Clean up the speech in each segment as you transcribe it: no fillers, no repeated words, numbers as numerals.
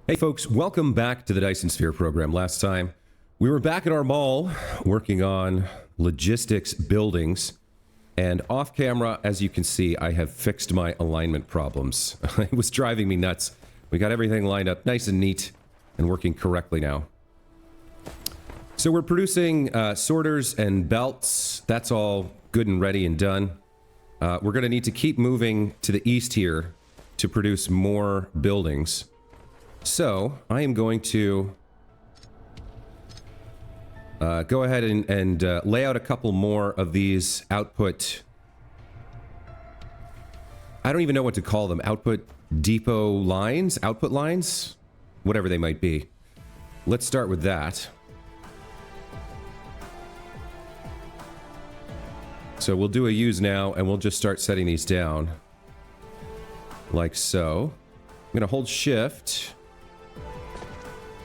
Hey folks, welcome back to the Dyson Sphere program. Last time, we were back at our mall working on logistics buildings, and off camera, as you can see, I have fixed my alignment problems. It was driving me nuts. We got everything lined up nice and neat and working correctly now. So we're producing sorters and belts. That's all good and ready and done. We're going to need to keep moving to the east here to produce more buildings. So, I am going to go ahead and lay out a couple more of these output... I don't even know what to call them. Output depot lines? Output lines? Whatever they might be. Let's start with that. So we'll do a use now, and we'll just start setting these down. Like so. I'm going to hold shift...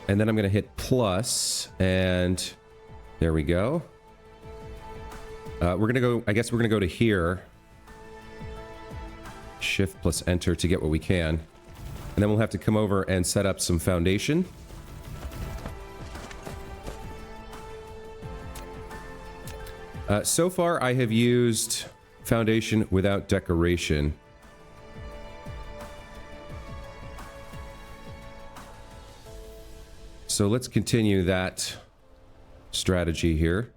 And then I'm going to hit plus, and there we go. We're going to go, I guess we're going to go to here. Shift plus enter to get what we can. And then we'll have to come over and set up some foundation. So far, I have used foundation without decoration. So let's continue that strategy here.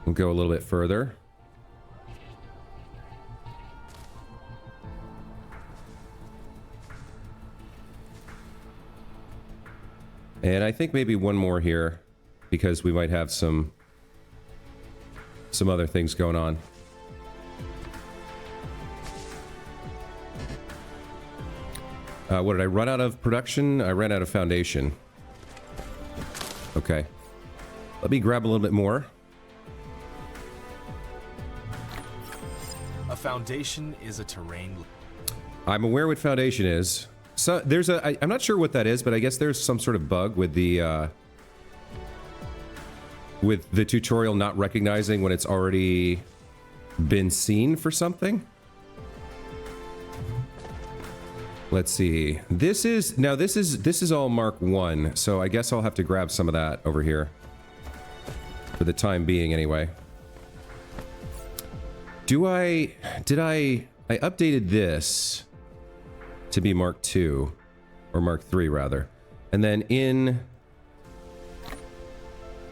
We'll go a little bit further. And I think maybe one more here, because we might have some other things going on. What did I run out of production? I ran out of foundation. Okay. Let me grab a little bit more. A foundation is a terrain. I'm aware what foundation is. So there's I'm not sure what that is, but I guess there's some sort of bug with the tutorial not recognizing when it's already been seen for something. Let's see. This is all Mark 1, so I guess I'll have to grab some of that over here. For the time being, anyway. I updated this to be Mark 2, or Mark 3 rather. And then in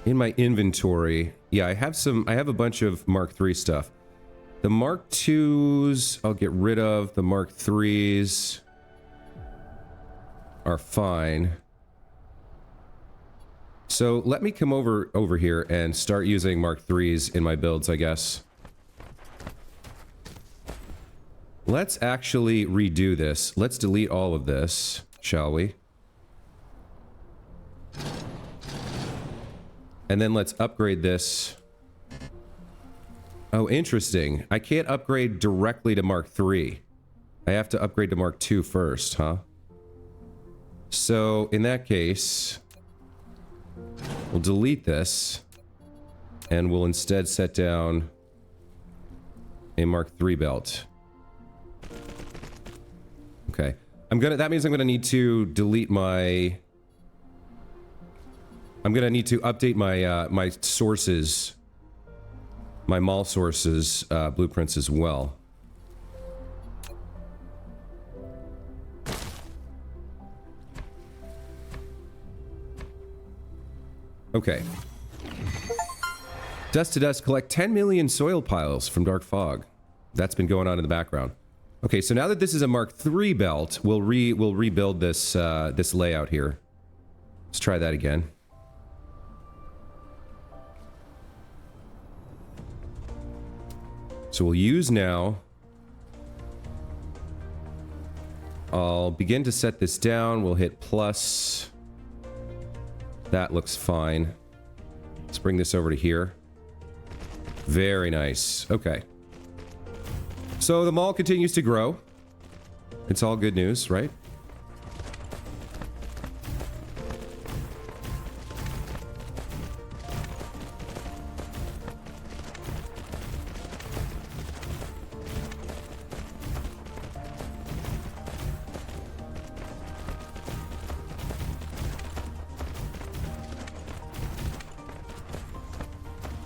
my inventory, yeah, I have a bunch of Mark 3 stuff. The Mark 2s, I'll get rid of. The Mark 3s are fine. So let me come over here and start using Mark 3s in my builds, I guess. Let's actually redo this. Let's delete all of this, shall we? And then let's upgrade this. Oh, interesting. I can't upgrade directly to Mark 3. I have to upgrade to Mark 2 first, huh? So, in that case, we'll delete this. And we'll instead set down a Mark 3 belt. Okay. That means I'm gonna need to delete my... I'm gonna need to update my my sources, my mall sources blueprints as well. Okay. Dust to Dust, collect 10 million soil piles from Dark Fog. That's been going on in the background. Okay, so now that this is a Mark III belt, we'll rebuild this this layout here. Let's try that again. So we'll use now. I'll begin to set this down. We'll hit plus. That looks fine. Let's bring this over to here. Very nice. Okay. So the mall continues to grow. It's all good news, right?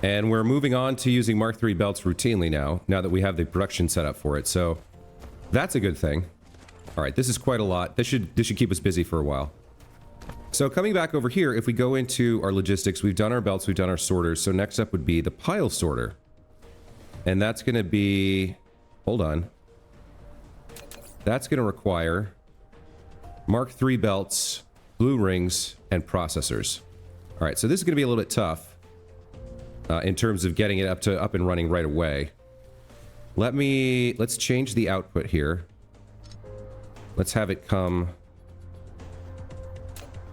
And we're moving on to using Mark III belts routinely now that we have the production set up for it. So that's a good thing. All right, this is quite a lot. This should keep us busy for a while. So coming back over here, if we go into our logistics, we've done our belts, we've done our sorters. So next up would be the pile sorter. And that's going to be... Hold on. That's going to require Mark III belts, blue rings, and processors. All right, so this is going to be a little bit tough in terms of getting it up and running right away. Let's change the output here. Let's have it come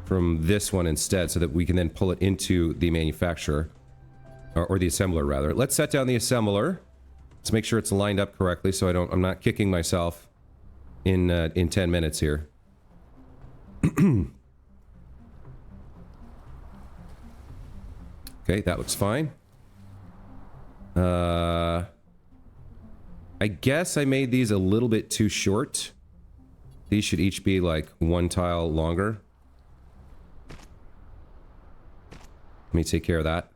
from this one instead so that we can then pull it into the manufacturer, or the assembler rather. Let's set down the assembler. Let's make sure it's lined up correctly so I'm not kicking myself in 10 minutes here. Okay, that looks fine. I guess I made these a little bit too short. These should each be like 1 tile longer. Let me take care of that.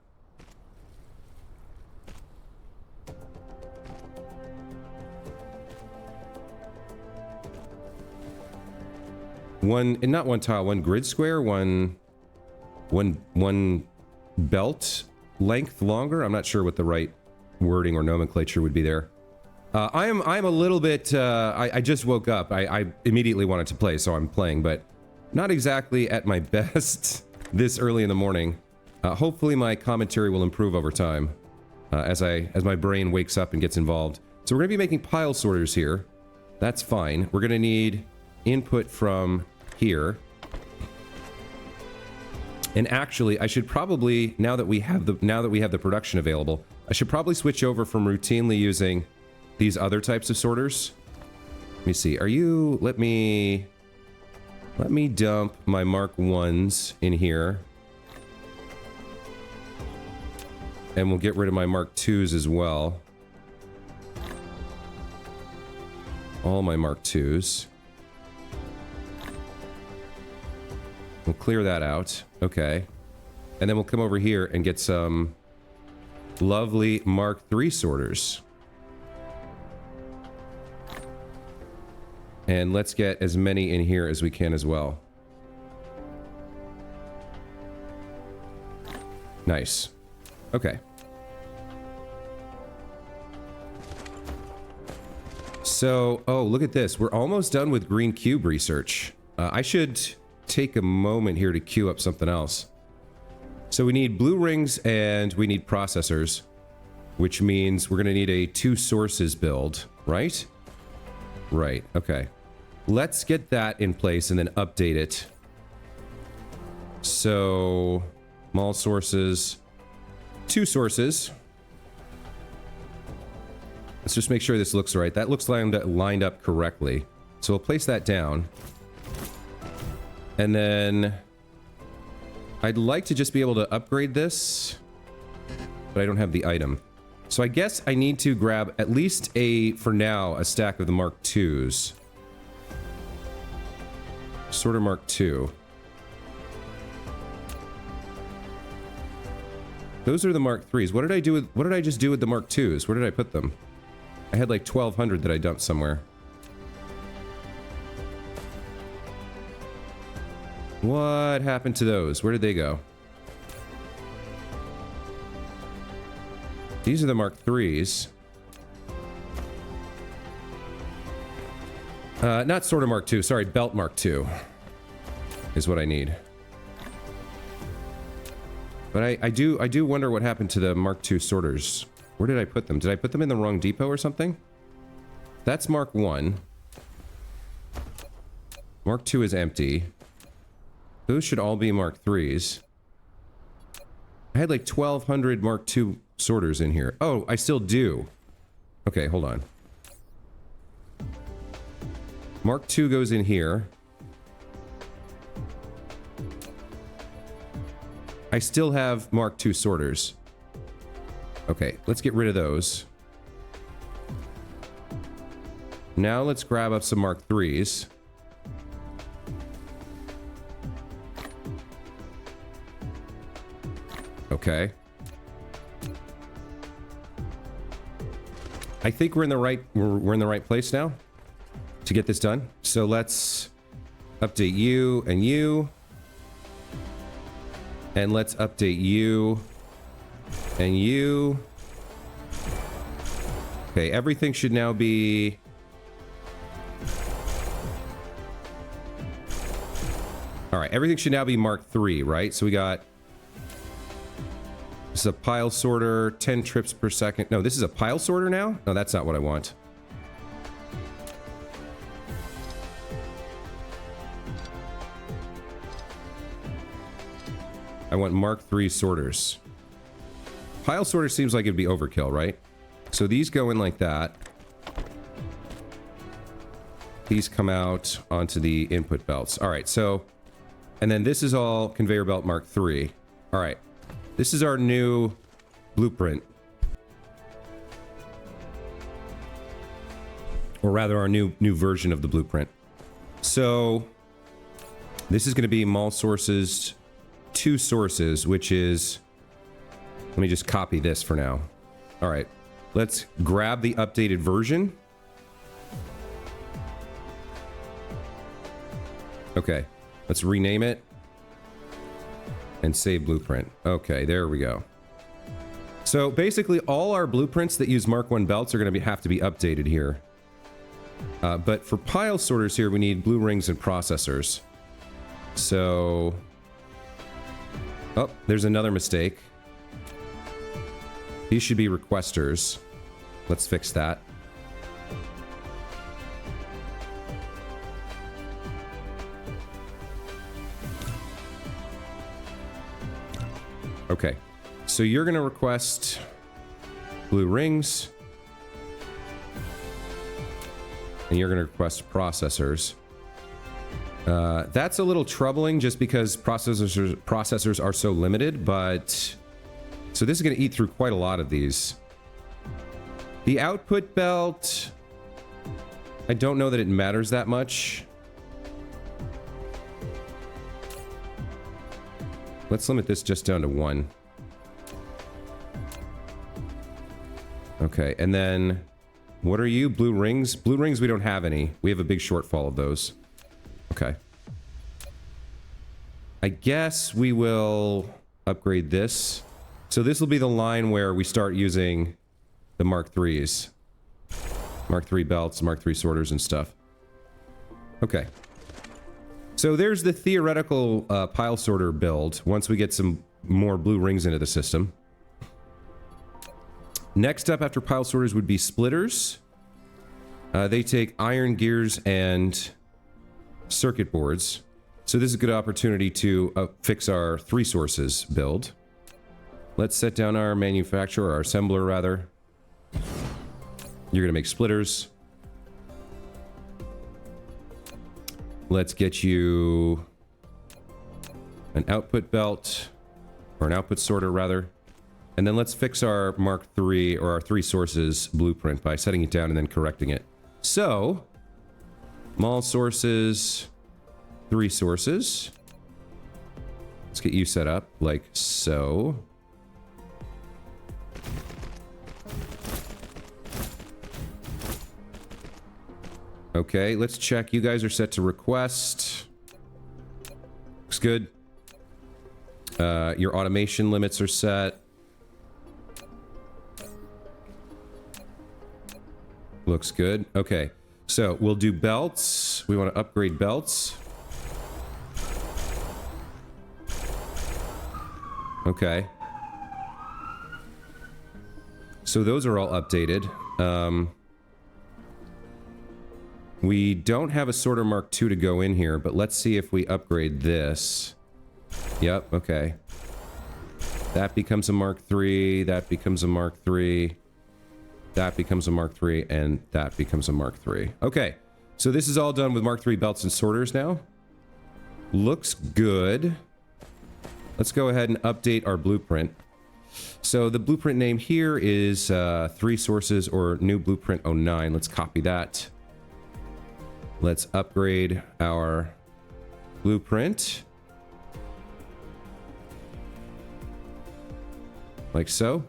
Not 1 tile, 1 grid square, one belt length longer. I'm not sure what the right wording or nomenclature would be there. I'm a little bit, I just woke up. I immediately wanted to play, so I'm playing, but not exactly at my best this early in the morning. Hopefully my commentary will improve over time as my brain wakes up and gets involved. So we're going to be making pile sorters here. That's fine. We're going to need input from here. And actually, I should probably, now that we have the production available, I should probably switch over from routinely using these other types of sorters. Let me see. Let me dump my Mark 1s in here. And we'll get rid of my Mark 2s as well. All my Mark 2s. We'll clear that out. Okay. And then we'll come over here and get some lovely Mark III sorters. And let's get as many in here as we can as well. Nice. Okay. So, oh, look at this. We're almost done with green cube research. I should take a moment here to queue up something else. So we need blue rings and we need processors, which means we're going to need a 2 sources build, right? Right, okay. Let's get that in place and then update it. So, mall sources, 2 sources. Let's just make sure this looks right. That looks lined up correctly. So we'll place that down. And then I'd like to just be able to upgrade this, but I don't have the item. So I guess I need to grab at least for now, a stack of the Mark IIs. Sorter Mark II. Those are the Mark IIIs. What did I just do with the Mark IIs? Where did I put them? I had like 1,200 that I dumped somewhere. What happened to those? Where did they go? These are the Mark IIIs. Not sorter Mark II, sorry, belt Mark II is what I need. But I do wonder what happened to the Mark II sorters. Where did I put them? Did I put them in the wrong depot or something? That's Mark I. Mark II is empty. Those should all be Mark IIIs. I had like 1,200 Mark II sorters in here. Oh, I still do. Okay, hold on. Mark II goes in here. I still have Mark II sorters. Okay, let's get rid of those. Now let's grab up some Mark IIIs. Okay. I think we're in the right place now to get this done. So let's update you and you. And let's update you and you. Okay, everything should now be... All right, everything should now be Mark III, right? So we got... This is a pile sorter, 10 trips per second. No, this is a pile sorter now? No, that's not what I want. I want Mark III sorters. Pile sorter seems like it'd be overkill, right? So these go in like that. These come out onto the input belts. All right, so... And then this is all conveyor belt Mark III. All right. This is our new blueprint. Or rather, our new version of the blueprint. So, this is going to be mall sources, 2 sources, which is... Let me just copy this for now. All right. Let's grab the updated version. Okay. Let's rename it. And save blueprint. Okay, there we go. So basically all our blueprints that use Mark I belts are going to have to be updated here. But for pile sorters here, we need blue rings and processors. So... Oh, there's another mistake. These should be requesters. Let's fix that. Okay, so you're going to request blue rings. And you're going to request processors. That's a little troubling just because processors are so limited, but... So this is going to eat through quite a lot of these. The output belt... I don't know that it matters that much. Let's limit this just down to 1. Okay, and then... What are you? Blue rings? Blue rings, we don't have any. We have a big shortfall of those. Okay. I guess we will upgrade this. So this will be the line where we start using the Mark IIIs. Mark III belts, Mark III sorters and stuff. Okay. So there's the theoretical pile sorter build once we get some more blue rings into the system. Next up after pile sorters would be splitters. They take iron gears and circuit boards. So this is a good opportunity to fix our 3 sources build. Let's set down our manufacturer, our assembler rather. You're going to make splitters. Let's get you an output belt, or an output sorter rather. And then let's fix our Mark III, or our 3 sources blueprint by setting it down and then correcting it. So, mall sources, 3 sources. Let's get you set up like so. Okay, let's check. You guys are set to request. Looks good. Your automation limits are set. Looks good. Okay, so we'll do belts. We want to upgrade belts. Okay. So those are all updated. We don't have a sorter Mark II to go in here, but let's see if we upgrade this. Yep, okay. That becomes a Mark III, that becomes a Mark III, that becomes a Mark III, and that becomes a Mark III. Okay, so this is all done with Mark III belts and sorters now. Looks good. Let's go ahead and update our blueprint. So the blueprint name here is 3 sources or new blueprint 09. Let's copy that. Let's upgrade our blueprint. Like so.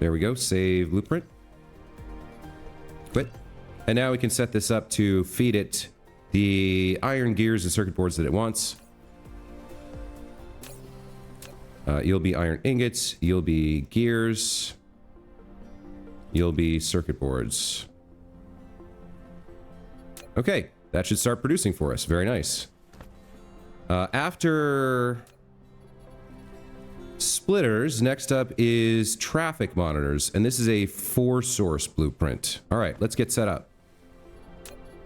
There we go. Save blueprint. Quit. And now we can set this up to feed it the iron gears and circuit boards that it wants. You'll be iron ingots. You'll be gears. You'll be circuit boards. Okay, that should start producing for us. Very nice. After splitters, next up is traffic monitors, and this is a 4-source blueprint. All right, let's get set up.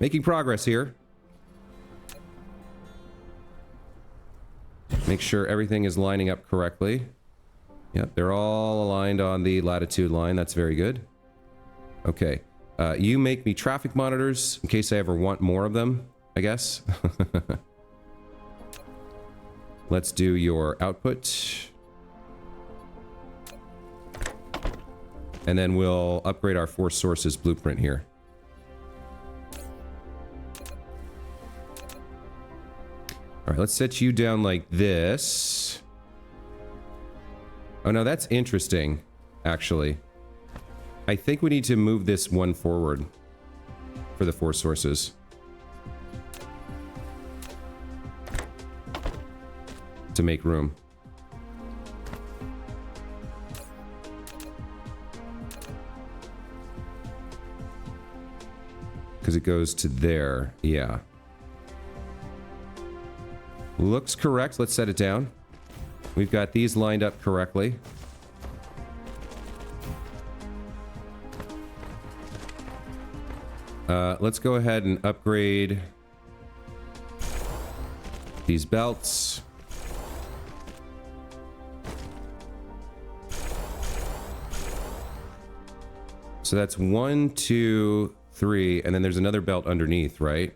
Making progress here. Make sure everything is lining up correctly. Yep, they're all aligned on the latitude line. That's very good. Okay. You make me traffic monitors in case I ever want more of them, I guess. Let's do your output. And then we'll upgrade our 4 sources blueprint here. All right, let's set you down like this. Oh, no, that's interesting, actually. I think we need to move this one forward for the 4 sources. To make room. Because it goes to there. Yeah. Looks correct. Let's set it down. We've got these lined up correctly. Let's go ahead and upgrade these belts. So that's 1, 2, 3, and then there's another belt underneath, right?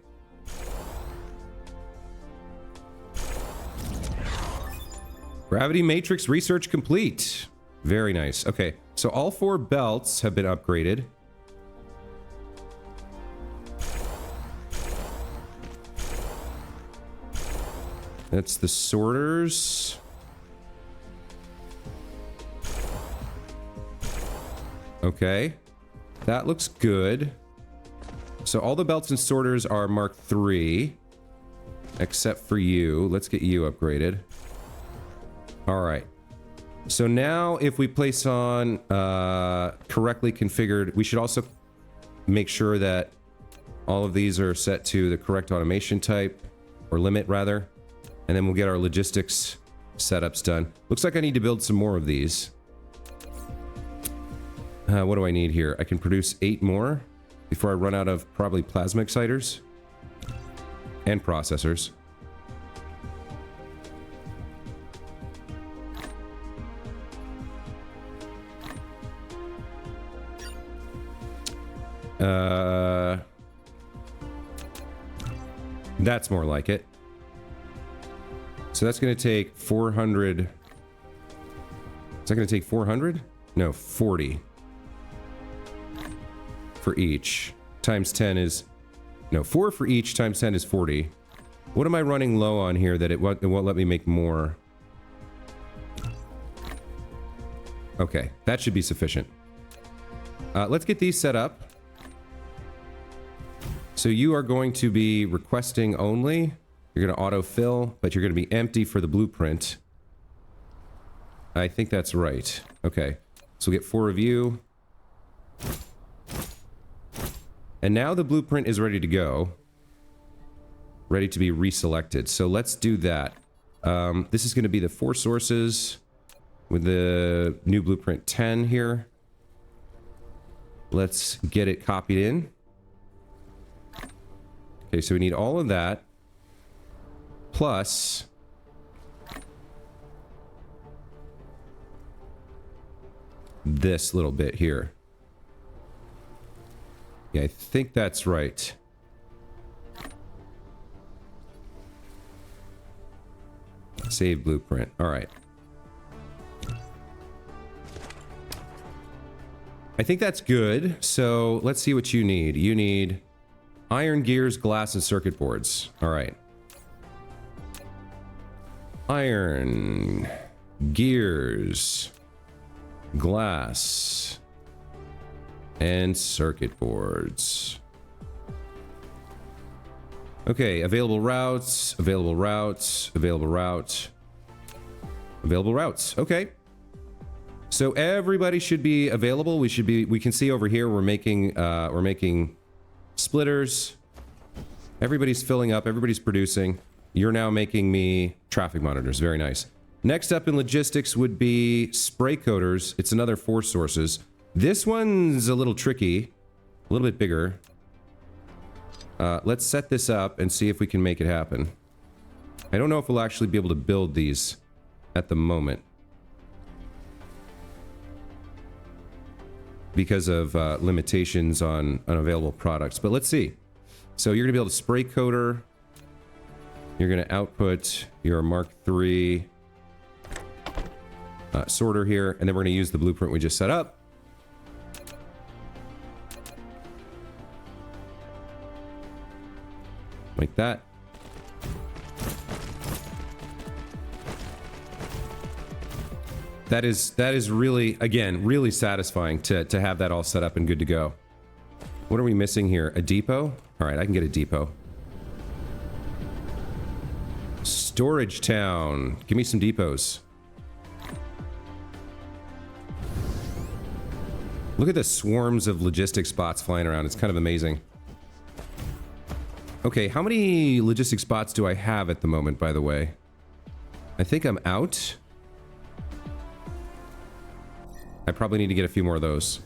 Gravity matrix research complete. Very nice. Okay, so all 4 belts have been upgraded. That's the sorters. Okay. That looks good. So all the belts and sorters are Mark III. Except for you. Let's get you upgraded. Alright. So now if we place on correctly configured, we should also make sure that all of these are set to the correct automation type. Or limit, rather. And then we'll get our logistics setups done. Looks like I need to build some more of these. What do I need here? I can produce 8 more before I run out of probably plasma exciters and processors. That's more like it. So that's going to take 400. Is that going to take 400? No, 40. For each. Times 10 is... No, 4 for each times 10 is 40. What am I running low on here that it won't let me make more? Okay, that should be sufficient. Let's get these set up. So you are going to be requesting only. You're going to autofill, but you're going to be empty for the blueprint. I think that's right. Okay, so we'll get 4 of you. And now the blueprint is ready to go. Ready to be reselected. So let's do that. This is going to be the 4 sources with the new blueprint 10 here. Let's get it copied in. Okay, so we need all of that. Plus... this little bit here. Yeah, I think that's right. Save blueprint. All right. I think that's good. So let's see what you need. You need iron gears, glass, and circuit boards. All right. Iron gears. glass, and circuit boards. Okay, available routes, available routes, available route, available routes. Okay. So everybody should be available. We can see over here we're making splitters. Everybody's filling up, everybody's producing. You're now making me traffic monitors. Very nice. Next up in logistics would be spray coaters. It's another 4 sources. This one's a little tricky, a little bit bigger. Let's set this up and see if we can make it happen. I don't know if we'll actually be able to build these at the moment, because of limitations on unavailable products. But let's see. So you're going to be able to spray coater. You're going to output your Mark III sorter here. And then we're going to use the blueprint we just set up. Like that. That is really, again, really satisfying to have that all set up and good to go. What are we missing here? A depot? All right, I can get a depot. Storage town. Give me some depots. Look at the swarms of logistics spots flying around. It's kind of amazing. Okay, how many logistics spots do I have at the moment, by the way? I think I'm out. I probably need to get a few more of those.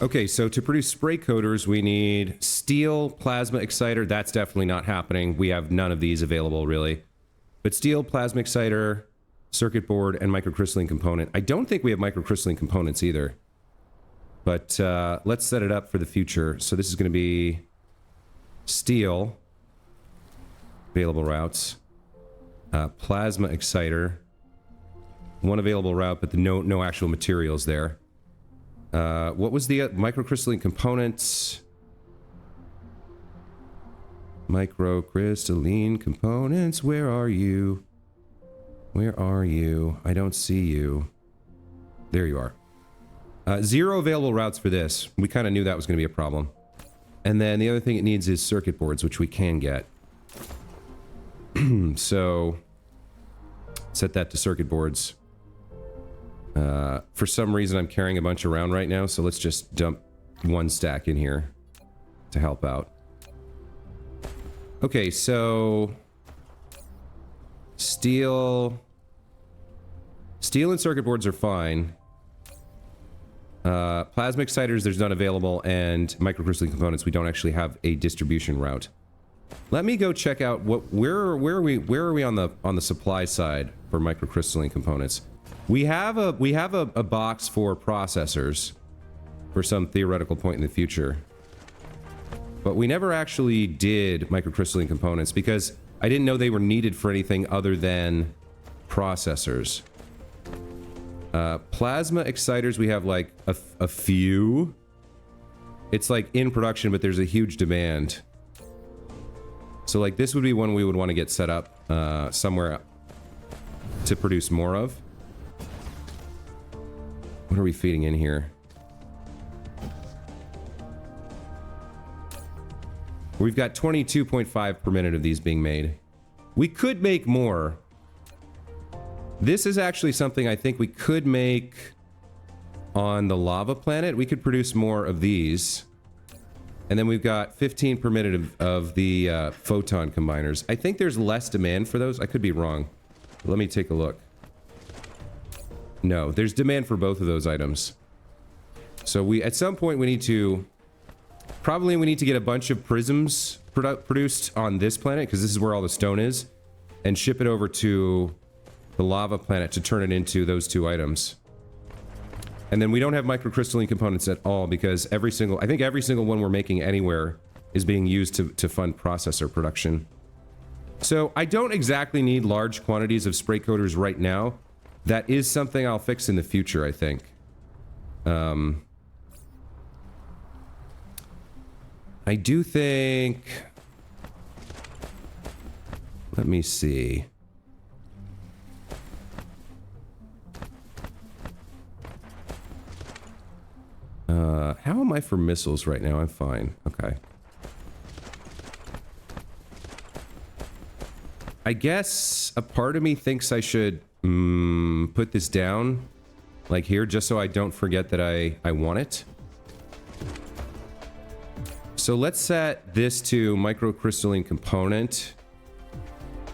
Okay, so to produce spray coaters, we need steel, plasma exciter. That's definitely not happening. We have none of these available, really. But steel, plasma exciter, circuit board, and microcrystalline component. I don't think we have microcrystalline components either. But let's set it up for the future. So this is going to be steel, available routes, plasma exciter, one available route, but no actual materials there. What was the microcrystalline components? Microcrystalline components, where are you? Where are you? I don't see you. There you are. 0 available routes for this. We kind of knew that was going to be a problem. And then the other thing it needs is circuit boards, which we can get. So, set that to circuit boards. For some reason, I'm carrying a bunch around right now, so let's just dump 1 stack in here to help out. Okay, so steel and circuit boards are fine. Plasma exciters, there's none available, and microcrystalline components, we don't actually have a distribution route. Let me go check out where are we on the supply side for microcrystalline components. We have a box for processors for some theoretical point in the future. But we never actually did microcrystalline components because I didn't know they were needed for anything other than processors. Plasma exciters, we have like a few. It's like in production, but there's a huge demand. So like this would be one we would want to get set up somewhere to produce more of. What are we feeding in here? We've got 22.5 per minute of these being made. We could make more. This is actually something I think we could make on the lava planet. We could produce more of these. And then we've got 15 per minute of the photon combiners. I think there's less demand for those. I could be wrong. Let me take a look. No, there's demand for both of those items. So at some point we need to get a bunch of prisms produced on this planet, because this is where all the stone is, and ship it over to the lava planet to turn it into those 2 items. And then we don't have microcrystalline components at all, because I think every single one we're making anywhere is being used to fund processor production. So I don't exactly need large quantities of spray coaters right now. That is something I'll fix in the future, I think. I do think... Let me see. How am I for missiles right now? I'm fine. Okay. I guess a part of me thinks I should put this down, like here, just so I don't forget that I want it. So let's set this to microcrystalline component.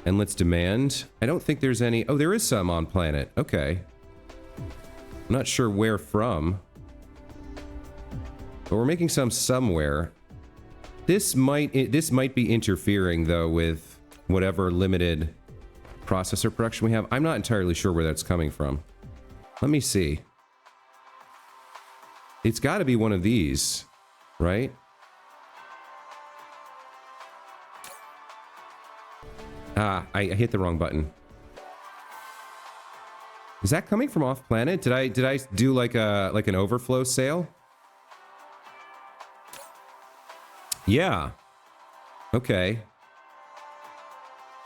And let's demand. I don't think there's any... Oh, there is some on planet. Okay. I'm not sure where from. But we're making some somewhere. This might be interfering, though, with whatever limited processor production we have. I'm not entirely sure where that's coming from. Let me see. It's got to be one of these, right? Ah, I hit the wrong button. Is that coming from off planet? Did I do like an overflow sale? Yeah. Okay.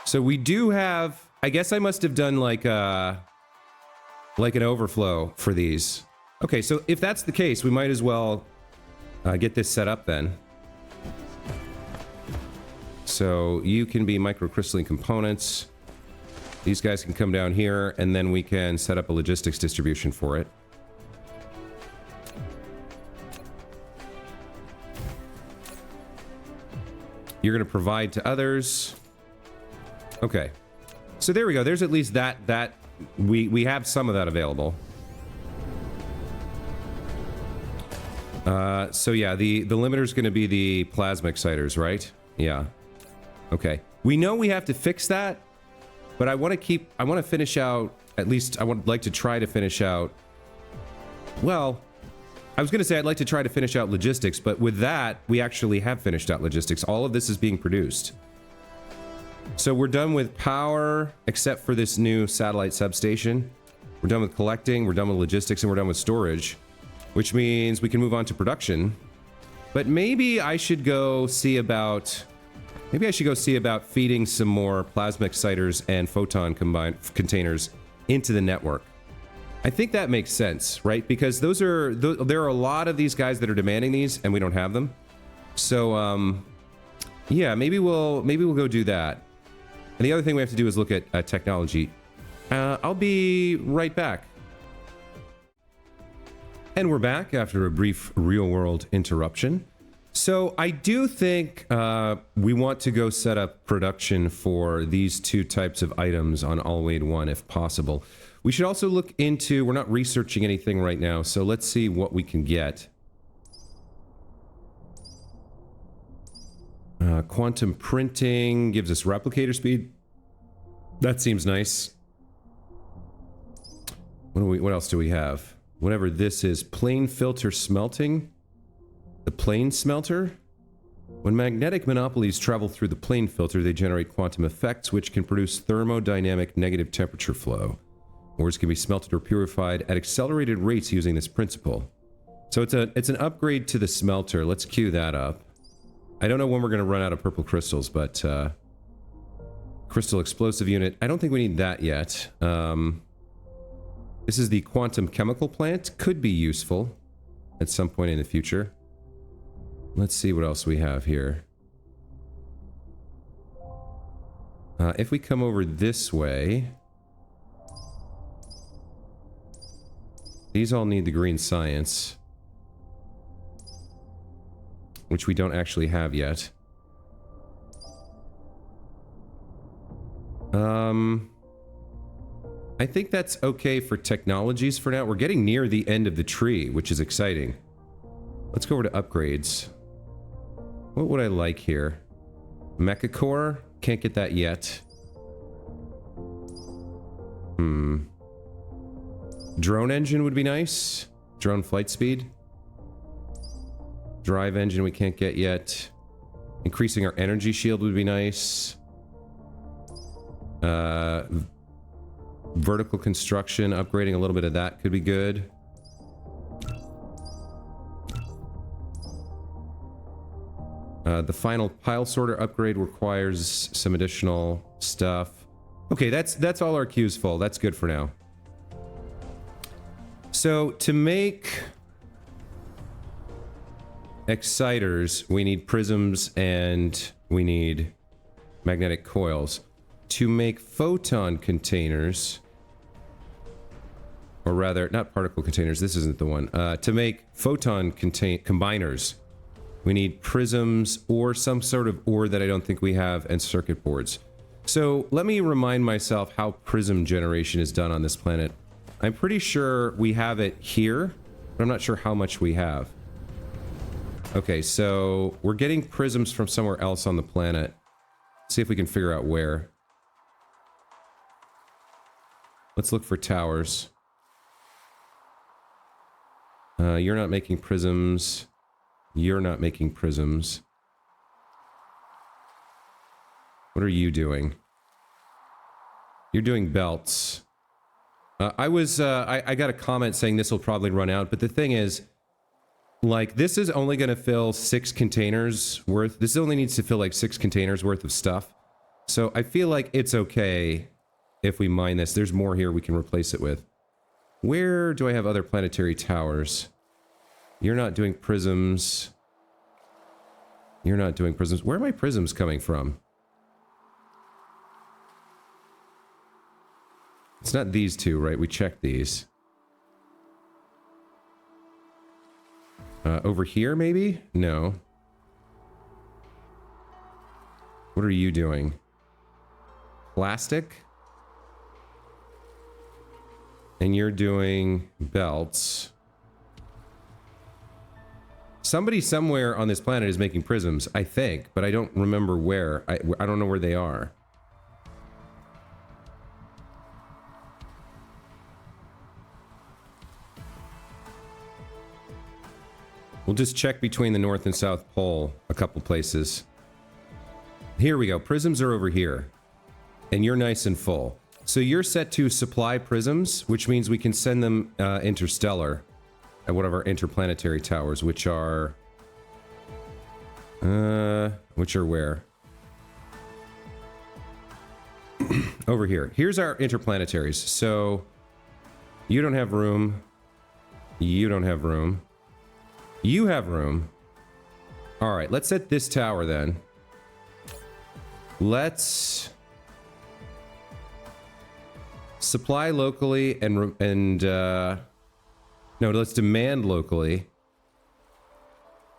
So we do have, I guess I must have done like an overflow for these. Okay, so if that's the case, we might as well get this set up then. So you can be microcrystalline components. These guys can come down here, and then we can set up a logistics distribution for it. You're going to provide to others. Okay. So there we go. There's at least that we have some of that available. So yeah, the limiter is going to be the plasma exciters, right? Yeah. Okay. We know we have to fix that, but I want to finish out, at least I would like to try to finish out, well, I was going to say I'd like to try to finish out logistics, but with that, we actually have finished out logistics. All of this is being produced. So we're done with power, except for this new satellite substation. We're done with collecting, we're done with logistics, and we're done with storage, which means we can move on to production. But maybe I should go see about... Maybe I should go see about feeding some more plasma exciters and photon combined containers into the network. I think that makes sense, right? Because there are a lot of these guys that are demanding these, and we don't have them. So, yeah, maybe we'll go do that. And the other thing we have to do is look at technology. I'll be right back. And we're back after a brief real-world interruption. So I do think we want to go set up production for these two types of items on Alwaid I if possible. We should also look into, we're not researching anything right now, so let's see what we can get. Quantum printing gives us replicator speed. That seems nice. What else do we have? Whatever this is, plane filter smelting. The plane smelter? When magnetic monopolies travel through the plane filter, they generate quantum effects, which can produce thermodynamic negative temperature flow. Ores can be smelted or purified at accelerated rates using this principle. So it's an upgrade to the smelter. Let's queue that up. I don't know when we're going to run out of purple crystals, but crystal explosive unit. I don't think we need that yet. This is the quantum chemical plant. Could be useful at some point in the future. Let's see what else we have here. If we come over this way... These all need the green science. Which we don't actually have yet. I think that's okay for technologies for now. We're getting near the end of the tree, which is exciting. Let's go over to upgrades. What would I like here? Mecha core? Can't get that yet. Drone engine would be nice. Drone flight speed. Drive engine we can't get yet. Increasing our energy shield would be nice. Vertical construction, upgrading a little bit of that could be good. The final pile sorter upgrade requires some additional stuff. Okay, that's all our queues full. That's good for now. So to make exciters, we need prisms and we need magnetic coils. To make photon containers, or rather, not particle containers, this isn't the one. To make photon combiners, we need prisms or some sort of ore that I don't think we have, and circuit boards. So let me remind myself how prism generation is done on this planet. I'm pretty sure we have it here, but I'm not sure how much we have. Okay, so we're getting prisms from somewhere else on the planet. See if we can figure out where. Let's look for towers. You're not making prisms. You're not making prisms. What are you doing? You're doing belts. I got a comment saying this will probably run out, but the thing is, like, this is only going to fill 6 containers worth. This only needs to fill like 6 containers worth of stuff. So I feel like it's okay if we mine this. There's more here we can replace it with. Where do I have other planetary towers? You're not doing prisms. You're not doing prisms. Where are my prisms coming from? It's not these two, right? We checked these. Over here, maybe? No. What are you doing? Plastic? And you're doing belts. Somebody somewhere on this planet is making prisms, I think, but I don't remember where. I don't know where they are. We'll just check between the North and South Pole a couple places. Here we go. Prisms are over here. And you're nice and full. So you're set to supply prisms, which means we can send them interstellar at one of our interplanetary towers, which are where? Over here. Here's our interplanetaries. So you don't have room. You don't have room. You have room. All right, let's set this tower then. Let's supply locally no, let's demand locally.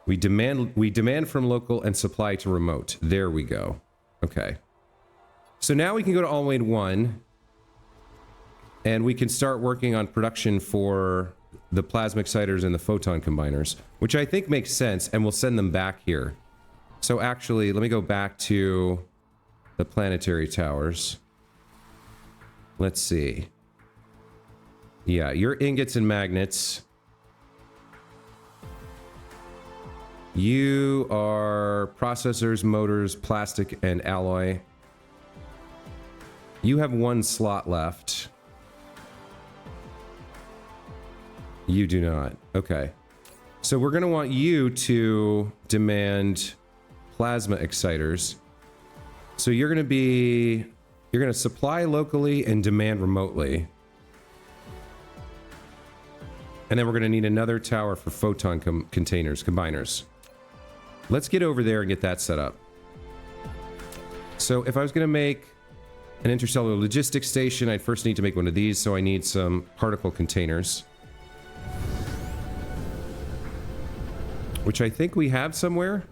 We demand from local and supply to remote. There we go. Okay. So now we can go to Alwaid I and we can start working on production for the plasma exciters and the photon combiners, which I think makes sense, and we'll send them back here. So actually, let me go back to the planetary towers. Let's see. Yeah, your ingots and magnets. You are processors, motors, plastic, and alloy. You have 1 slot left. You do not. Okay. So we're going to want you to demand plasma exciters. So you're going to supply locally and demand remotely. And then we're going to need another tower for photon combiners. Let's get over there and get that set up. So if I was going to make an interstellar logistics station, I'd first need to make one of these. So I need some particle containers, which I think we have somewhere.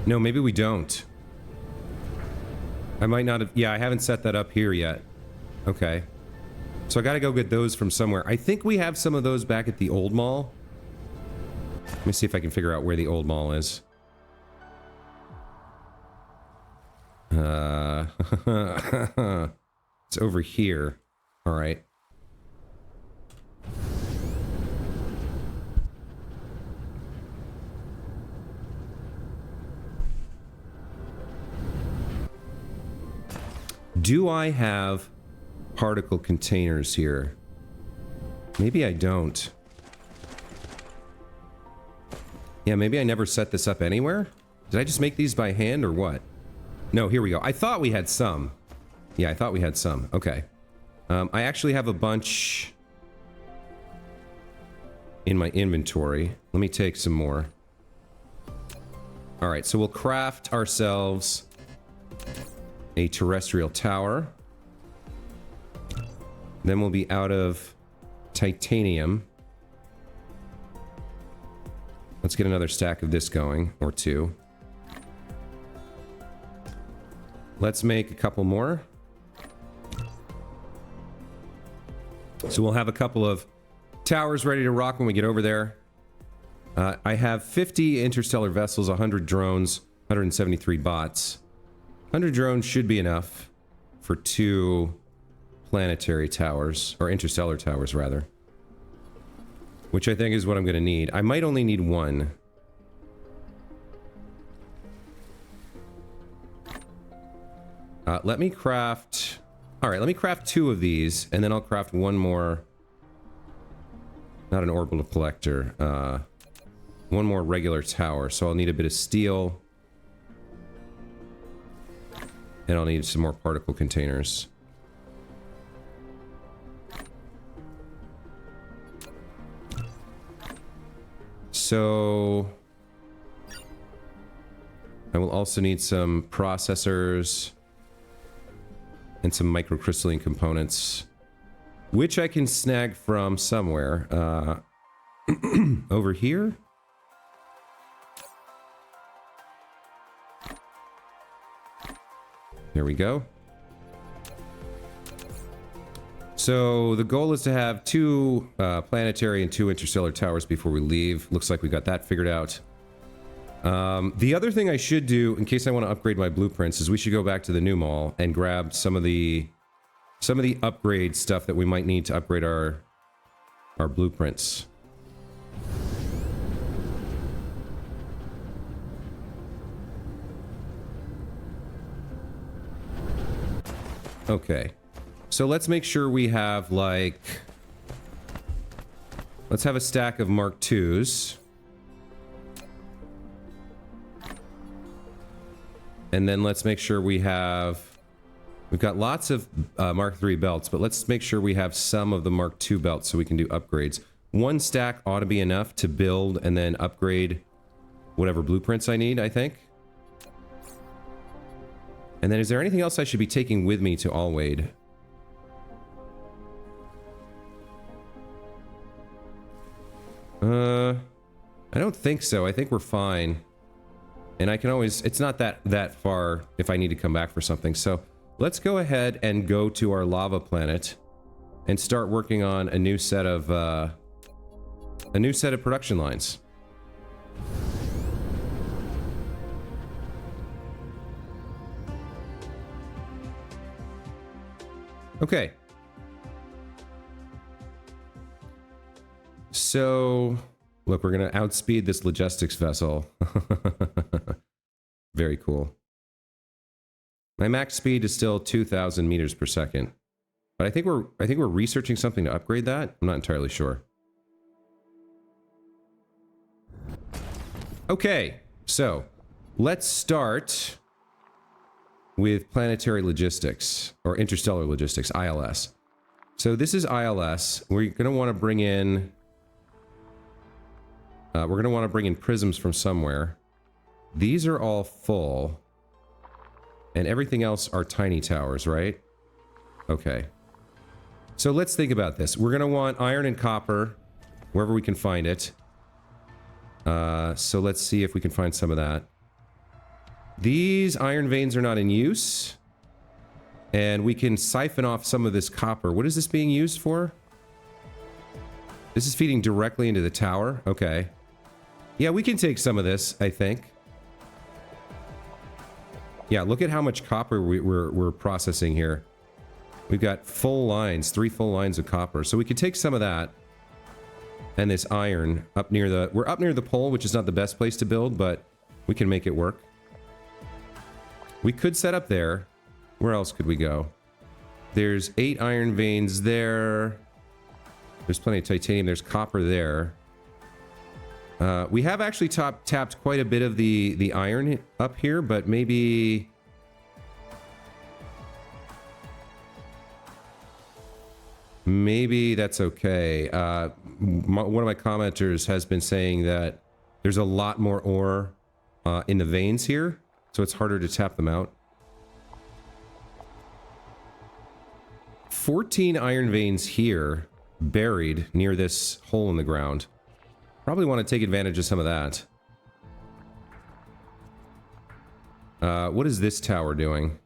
No, maybe we don't. I might not have... Yeah, I haven't set that up here yet. Okay. So I gotta go get those from somewhere. I think we have some of those back at the old mall. Let me see if I can figure out where the old mall is. It's over here. All right. Do I have particle containers here? Maybe I don't. Yeah, maybe I never set this up anywhere. Did I just make these by hand or what? No, here we go. I thought we had some. Yeah, I thought we had some. Okay. I actually have a bunch in my inventory. Let me take some more. All right, so we'll craft ourselves a terrestrial tower. Then we'll be out of titanium. Let's get another stack of this going, or two. Let's make a couple more. So we'll have a couple of towers ready to rock when we get over there. I have 50 interstellar vessels, 100 drones, 173 bots. 100 drones should be enough for 2 planetary towers, or interstellar towers, rather. Which I think is what I'm going to need. I might only need 1. Let me craft... Alright, let me craft 2 of these, and then I'll craft 1 more... Not an orbital collector. 1 more regular tower, so I'll need a bit of steel. And I'll need some more particle containers. So... I will also need some processors... and some microcrystalline components, which I can snag from somewhere. Over here? There we go. So the goal is to have 2 planetary and 2 interstellar towers before we leave. Looks like we got that figured out. The other thing I should do, in case I want to upgrade my blueprints, is we should go back to the new mall and grab some of the upgrade stuff that we might need to upgrade our blueprints. Okay. So let's make sure we have, like... Let's have a stack of Mark IIs. And then let's make sure we have... We've got lots of Mark III belts, but let's make sure we have some of the Mark II belts so we can do upgrades. 1 stack ought to be enough to build and then upgrade whatever blueprints I need, I think. And then is there anything else I should be taking with me to Alwaid? I don't think so. I think we're fine. And I can always... It's not that far if I need to come back for something. So let's go ahead and go to our lava planet and start working on a new set of production lines. Okay. So, look, we're going to outspeed this logistics vessel. Very cool. My max speed is still 2,000 meters per second. But I think we're researching something to upgrade that. I'm not entirely sure. Okay, so let's start with planetary logistics, or interstellar logistics, ILS. So this is ILS. We're going to want to bring in... we're going to want to bring in prisms from somewhere. These are all full. And everything else are tiny towers, right? Okay. So let's think about this. We're going to want iron and copper, wherever we can find it. So let's see if we can find some of that. These iron veins are not in use. And we can siphon off some of this copper. What is this being used for? This is feeding directly into the tower? Okay. Yeah, we can take some of this, I think. Yeah, look at how much copper we're processing here. We've got full lines, 3 full lines of copper. So we could take some of that. And this iron up near the... We're up near the pole, which is not the best place to build, but we can make it work. We could set up there. Where else could we go? There's 8 iron veins there. There's plenty of titanium. There's copper there. We have actually tapped quite a bit of the iron up here, but maybe that's okay. One of my commenters has been saying that there's a lot more ore in the veins here, so it's harder to tap them out. 14 iron veins here, buried near this hole in the ground. Probably want to take advantage of some of that. What is this tower doing?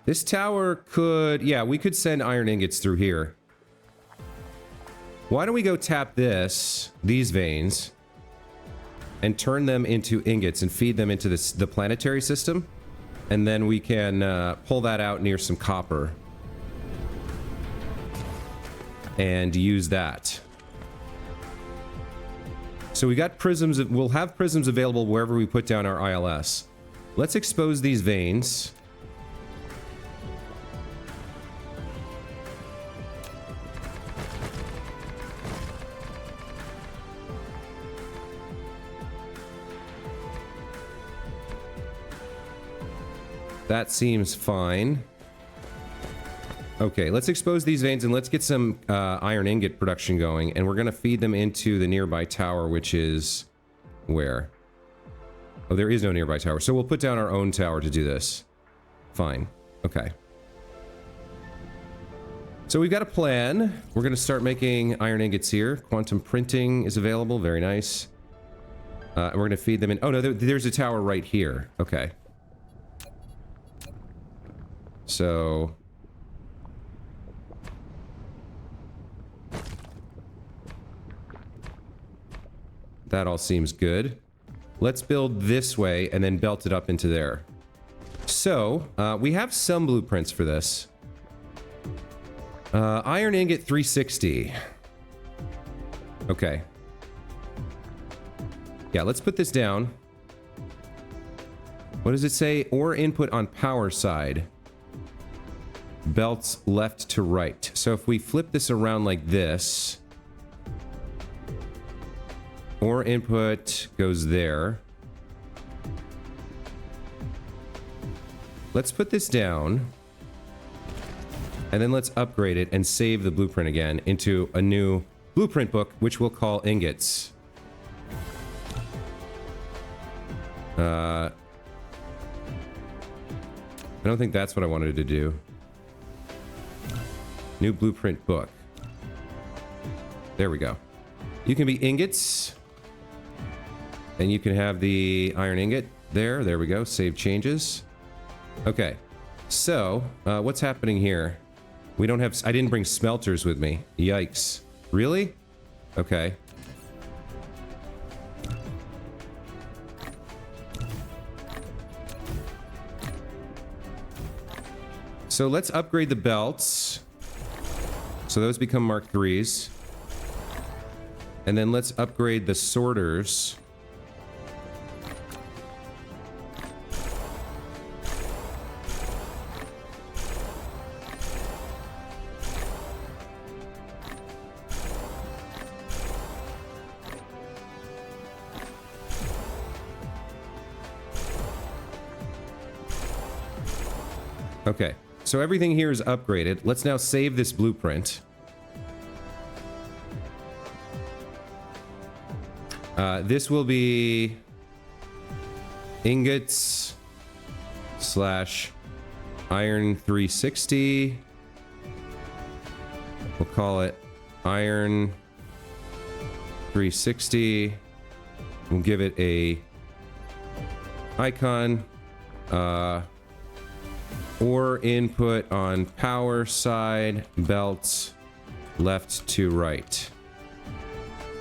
This tower could... Yeah, we could send iron ingots through here. Why don't we go tap these veins, and turn them into ingots and feed them into the planetary system? And then we can pull that out near some copper. And use that. So we got prisms. We'll have prisms available wherever we put down our ILS. Let's expose these veins. That seems fine. Okay, let's expose these veins and let's get some iron ingot production going. And we're going to feed them into the nearby tower, which is... where? Oh, there is no nearby tower. So we'll put down our own tower to do this. Fine. Okay. So we've got a plan. We're going to start making iron ingots here. Quantum printing is available. Very nice. We're going to feed them in... Oh, no, there's a tower right here. Okay. So... that all seems good. Let's build this way and then belt it up into there. So, we have some blueprints for this. Iron ingot 360. Okay. Yeah, let's put this down. What does it say? Ore input on power side. Belts left to right. So if we flip this around like this... ore input goes there. Let's put this down. And then let's upgrade it and save the blueprint again into a new blueprint book, which we'll call ingots. I don't think that's what I wanted to do. New blueprint book. There we go. You can be ingots. And you can have the iron ingot there. There we go. Save changes. Okay. So, what's happening here? We don't have... I didn't bring smelters with me. Yikes. Really? Okay. So let's upgrade the belts. So those become Mark 3s. And then let's upgrade the sorters. Okay, so everything here is upgraded. Let's now save this blueprint. This will be ingots / iron 360. We'll call it iron 360. We'll give it a icon. Ore input on power side, belts left to right.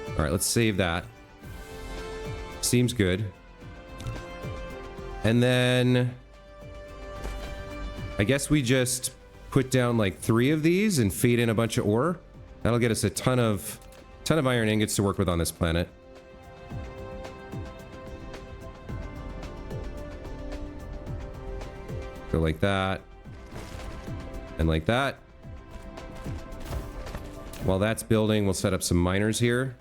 All right, let's save that. Seems good. And then I guess we just put down like 3 of these and feed in a bunch of ore. That'll get us a ton of iron ingots to work with on this planet. Go like that. And like that. While that's building, we'll set up some miners here.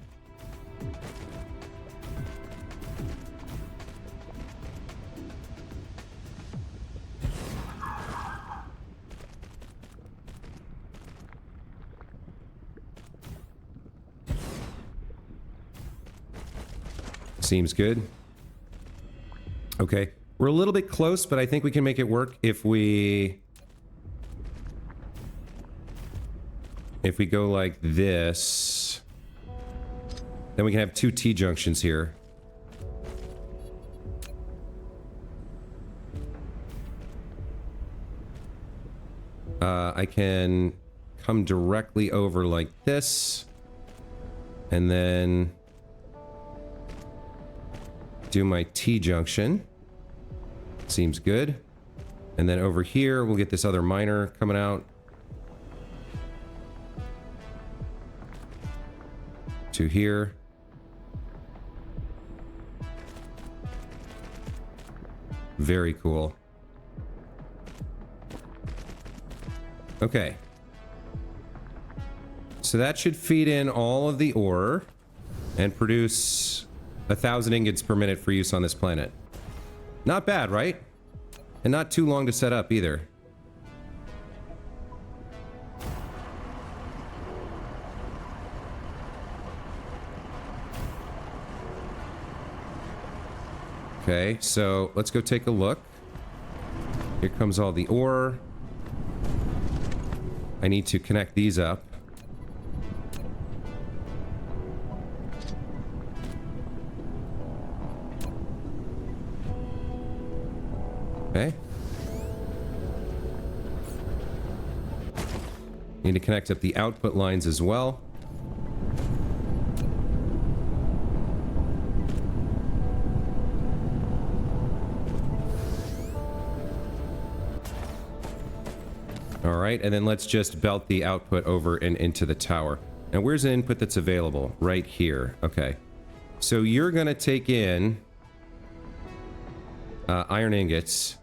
Seems good. Okay. We're a little bit close, but I think we can make it work if we go like this. Then we can have 2 T-junctions here. I can come directly over like this. And then do my T-junction. Seems good. And then over here, we'll get this other miner coming out. To here. Very cool. Okay. So that should feed in all of the ore and produce 1,000 ingots per minute for use on this planet. Not bad, right? And not too long to set up either. Okay, so let's go take a look. Here comes all the ore. I need to connect these up. Okay. Need to connect up the output lines as well. All right, and then let's just belt the output over and into the tower. Now, where's an input that's available? Right here. Okay. So you're going to take in iron ingots,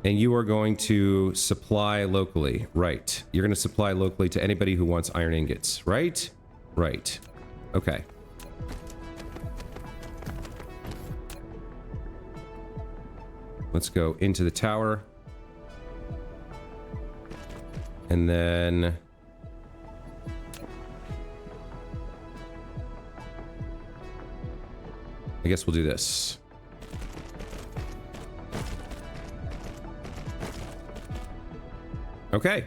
and you are going to supply locally. Right. You're going to supply locally to anybody who wants iron ingots. Right? Right. Okay. Let's go into the tower. And then I guess we'll do this. Okay.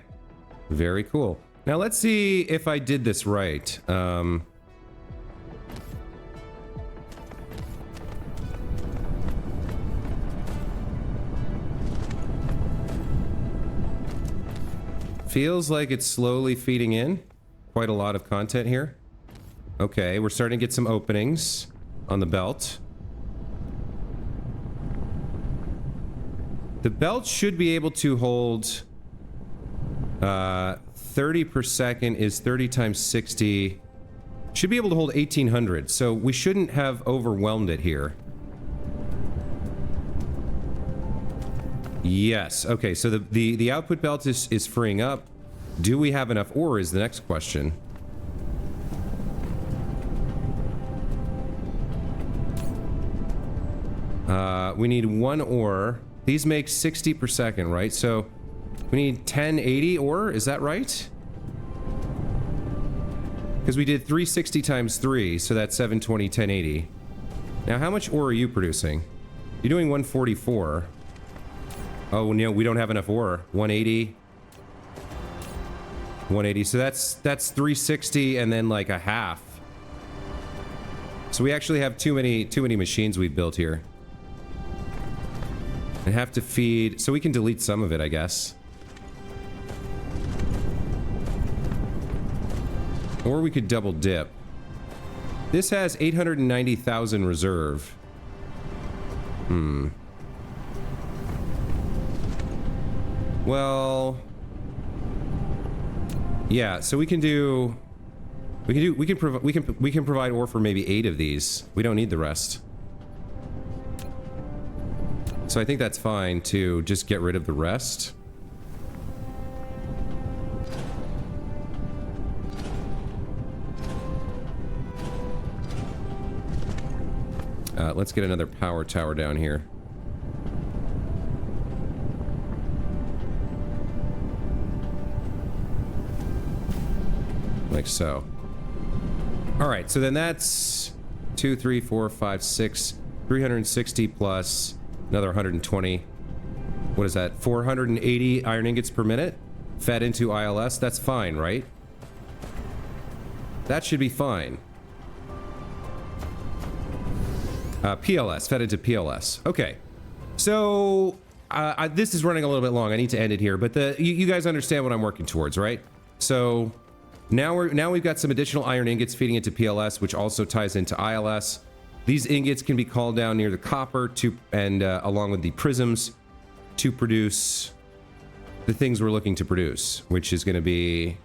Very cool. Now let's see if I did this right. Feels like it's slowly feeding in. Quite a lot of content here. Okay, we're starting to get some openings on the belt. The belt should be able to hold 30 per second is 30 times 60. Should be able to hold 1800, so we shouldn't have overwhelmed it here. Yes. Okay, so the output belt is freeing up. Do we have enough ore is the next question. We need 1 ore. These make 60 per second, right? So we need 1080 ore, is that right? Because we did 360 times 3, so that's 720, 1080. Now, how much ore are you producing? You're doing 144. Oh, no, we don't have enough ore. 180. 180. So that's 360 and then like a half. So we actually have too many machines we've built here. And have to feed, so we can delete some of it, I guess. Or we could double dip. This has 890,000 reserve. Well, yeah, so we can provide ore for maybe 8 of these. We don't need the rest. So I think that's fine to just get rid of the rest. Let's get another power tower down here. Like so. All right, so then that's 2, 3, 4, 5, 6. 360 plus another 120. What is that? 480 iron ingots per minute fed into ILS. That's fine, right? That should be fine. PLS, fed into PLS. Okay. So this is running a little bit long. I need to end it here, but you guys understand what I'm working towards, right? So now we've got some additional iron ingots feeding into PLS, which also ties into ILS. These ingots can be called down near the copper and along with the prisms to produce the things we're looking to produce, which is going to be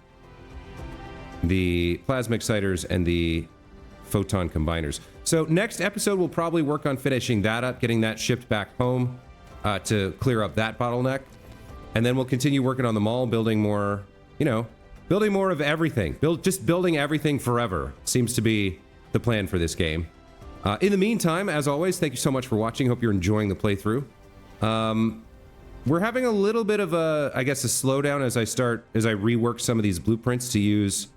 the plasma exciters and the photon combiners. So next episode, we'll probably work on finishing that up, getting that shipped back home to clear up that bottleneck. And then we'll continue working on the mall, building more, building more of everything. Just building everything forever seems to be the plan for this game. In the meantime, as always, thank you so much for watching. Hope you're enjoying the playthrough. We're having a little bit of a slowdown as I rework some of these blueprints to use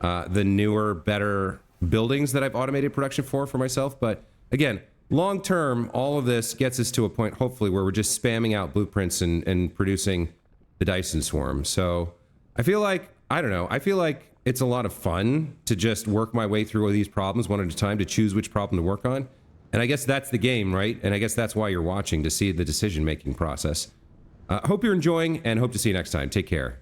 the newer, better buildings that I've automated production for myself. But again, long term, all of this gets us to a point, hopefully, where we're just spamming out blueprints and producing the Dyson swarm. So I feel like, I feel like it's a lot of fun to just work my way through all these problems one at a time to choose which problem to work on. And I guess that's the game, right? And I guess that's why you're watching, to see the decision-making process. Hope you're enjoying, and hope to see you next time. Take care.